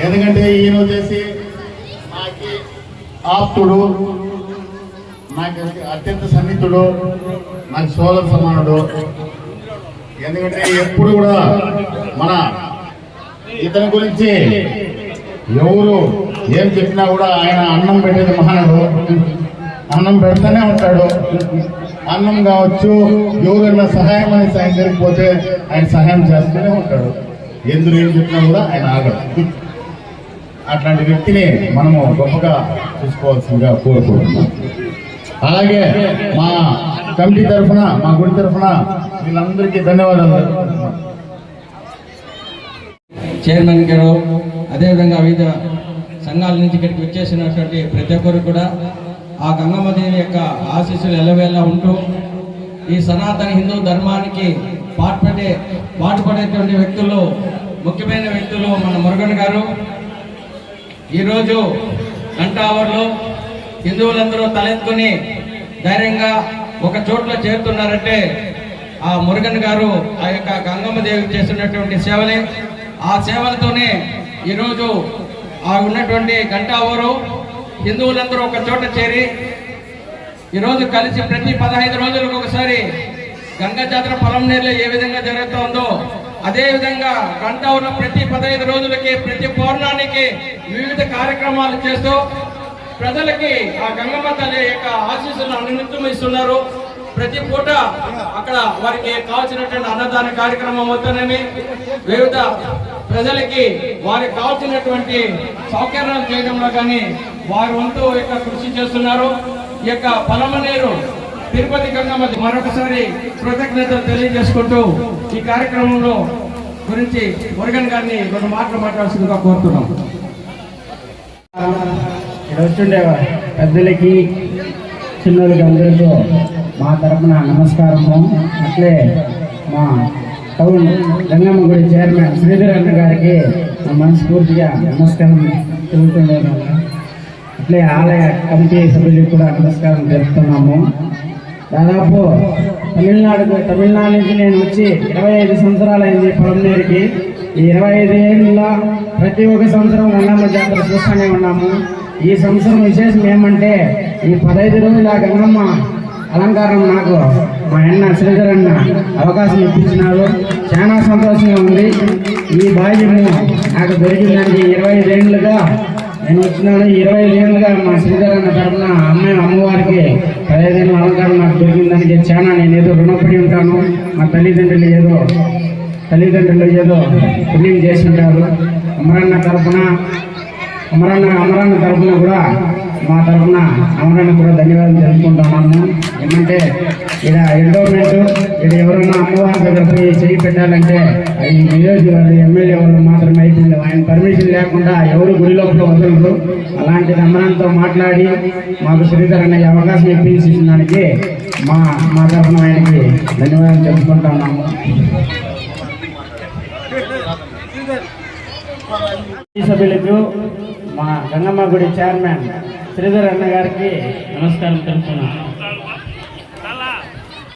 ఎందుకంటే ఈయన వచ్చేసి నాకు ఆప్తుడు, నాకు అత్యంత సన్నిహితుడు, నాకు సోదర సమానుడు. ఎందుకంటే ఎప్పుడు కూడా మన ఇతని గురించి ఎవరు ఏం చెప్పినా కూడా ఆయన అన్నం పెట్టేది మహానుడు. అన్నం పెడతానే ఉంటాడు. అన్నం కావచ్చు, ఎవరైనా సహాయం అని సాయం జరిగిపోతే ఆయన సహాయం చేస్తూనే ఉంటాడు. ఎందుకు ఏం చెప్పినా కూడా ఆయన ఆగడు. అట్లాంటి వ్యక్తిని మనము గొప్పగా చూసుకోవాల్సిందిగా కోరుకుంటున్నాం. అలాగే మా కమిటీ తరఫున, మా గుడి తరఫున వీళ్ళందరికీ ధన్యవాదాలు. చైర్మన్ గారు, అదేవిధంగా వివిధ సంఘాల నుంచి ఇక్కడికి వచ్చేసినటువంటి ప్రతి ఒక్కరు కూడా ఆ గంగమ్మదేవి యొక్క ఆశీస్సులు ఎల్లవేళలా ఉంటూ ఈ సనాతన హిందూ ధర్మానికి పాటుపడేటువంటి వ్యక్తులు, ముఖ్యమైన వ్యక్తులు మన మురుగన్ గారు. ఈరోజు గంటావర్లో హిందువులందరూ తలెత్తుకుని ధైర్యంగా ఒక చోట్ల చేరుతున్నారంటే ఆ మురుగన్ గారు ఆ యొక్క గంగమ్మ దేవికి చేస్తున్నటువంటి సేవలే. ఆ సేవలతోనే ఈరోజు ఆ ఉన్నటువంటి గంటావూరు హిందువులందరూ ఒక చోట చేరి ఈరోజు కలిసి ప్రతి 15 రోజులకు ఒకసారి గంగా జాతర పొలంనేరులో ఏ విధంగా జరుగుతుందో అదేవిధంగా గంటావూరులో ప్రతి 15 రోజులకి, ప్రతి పౌర్ణానికి వివిధ కార్యక్రమాలు చేస్తూ ప్రజలకి ఆ గంగమ్మ తల్లి యొక్క ఆశీస్సులను అనునిత్యం ఇస్తున్నారు. ప్రతి పూట అక్కడ వారికి కావాల్సినటువంటి అన్నదాన కార్యక్రమం అవుతానని వివిధ ప్రజలకి వారికి కావాల్సినటువంటి సౌకర్యాలు చేయడంలో కానీ వారి వంతు యొక్క కృషి చేస్తున్నారు. ఈ యొక్క పొలమనేరు తిరుపతి గంగమ్మ మరొకసారి కృతజ్ఞతలు తెలియజేసుకుంటూ ఈ కార్యక్రమంలో గురించి మురుగన్ గారిని కొన్ని మాటలు మాట్లాడాల్సిందిగా కోరుతున్నాం. ఇక్కడ వచ్చిండే పెద్దలకి, చిన్నోళ్ళకి అందరికీ మా తరఫున నమస్కారము. అట్లే మా టౌన్ గంగమ్మ గుడి చైర్మన్ శ్రీధర్ అన్న గారికి మనస్ఫూర్తిగా నమస్కారం తెలుపుతున్నాము. అట్లే ఆలయ కమిటీ సభ్యులకు కూడా నమస్కారం తెలుపుతున్నాము. దాదాపు తమిళనాడు నుంచి నేను వచ్చి 25 సంవత్సరాలు అయింది పొలంనేరుకి. ఈ 25 ఏళ్ళ ప్రతి ఒక్క సంవత్సరం గంగమ్మ జాతర చూస్తూనే ఉన్నాము. ఈ సంవత్సరం విశేషం ఏమంటే ఈ 15 రోజుల గంగమ్మ అలంకారం నాకు మా అన్న శ్రీధర్ అన్న అవకాశం ఇప్పించినారు. చాలా సంతోషంగా ఉంది. ఈ భాగ్యము నాకు దొరికిందానికి 25 ఏళ్ళుగా నేను వచ్చినాను. 25 ఏళ్ళుగా మా శ్రీధర్ అన్న తరఫున అమ్మవారికి 15 ఏళ్ళ అలంకారం నాకు దొరికిందానికి చాలా నేను ఏదో రుణపడి ఉంటాను. మా తల్లిదండ్రులు ఏదో పుణ్యం చేసి ఉంటారు. అమరన్న తరఫున కూడా మా తరఫున అమరన్న కూడా ధన్యవాదాలు తెలుపుకుంటున్నాము. ఏమంటే ఇక్కడ ఎండోమెంట్ ఇక్కడ ఎవరన్నా అమ్మవారి దగ్గర పోయి చేయి పెట్టాలంటే అది నియోజకవర్గ ఎమ్మెల్యే వాళ్ళు మాత్రమే అయిపోయింది. ఆయన పర్మిషన్ లేకుండా ఎవరు గుడి లోపల వదలరు. అలాంటిది అమరన్నతో మాట్లాడి మాకు శ్రీధర్ అనే అవకాశం ఇప్పించడానికి మా తరఫున ఆయనకి ధన్యవాదాలు తెలుపుకుంటున్నాము. సభ్యులకు, మా గంగమ్మ గుడి చైర్మన్ శ్రీధర్ అన్న గారికి నమస్కారం తెలుపుతున్నాను.